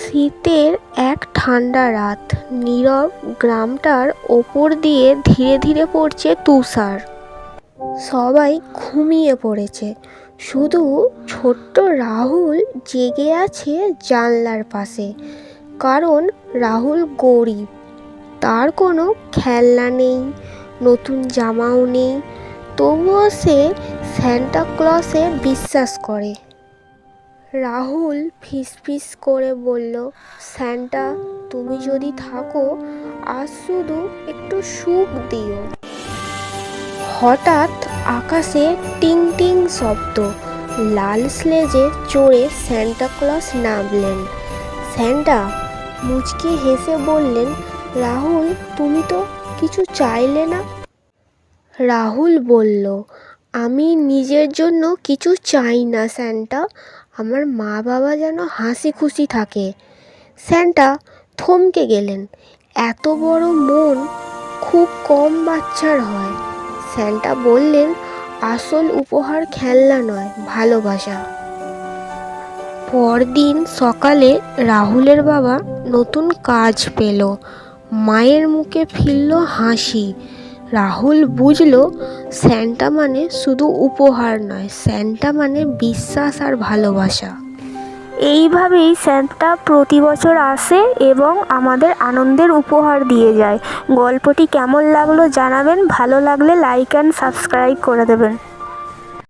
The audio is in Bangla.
শীতের এক ঠান্ডা রাত, নীরব গ্রামটার ওপর দিয়ে ধীরে ধীরে পড়ছে তুষার। সবাই ঘুমিয়ে পড়েছে, শুধু ছোট্ট রাহুল জেগে আছে জানলার পাশে। কারণ রাহুল গরিব, তার কোনো খেলনা নেই, নতুন জামাও নেই। তবুও সে সান্টা ক্লজে বিশ্বাস করে। রাহুল ফিসফিস করে বলল, সান্টা, তুমি যদি থাকো, আজ শুধু একটু সুখ দিও। হঠাৎ আকাশে টিং টিং শব্দ। লাল স্লেজে চড়ে সান্টা ক্লজ নামলেন। সান্টা মুচকি হেসে বললেন, রাহুল, তুমি তো কিছু চাইলে না। রাহুল বলল, আমি নিজের জন্য কিছু চাই না সান্টা, আমার মা বাবা যেন হাসি খুশি থাকে। সান্টা থমকে গেলেন। এত বড় মন খুব কম বাচ্চার হয়। সান্টা বললেন, আসল উপহার খেলনা নয়, ভালোবাসা। পরদিন সকালে রাহুলের বাবা নতুন কাজ পেল। মায়ের মুখে ফিরল হাসি। রাহুল বুঝল, সান্টা মানে শুধু উপহার নয়, সান্টা মানে বিশ্বাস আর ভালোবাসা। এইভাবেই সান্টা প্রতি বছর আসে এবং আমাদের আনন্দের উপহার দিয়ে যায়। গল্পটি কেমন লাগলো জানাবেন, ভালো লাগলে লাইক অ্যান্ড সাবস্ক্রাইব করে দেবেন।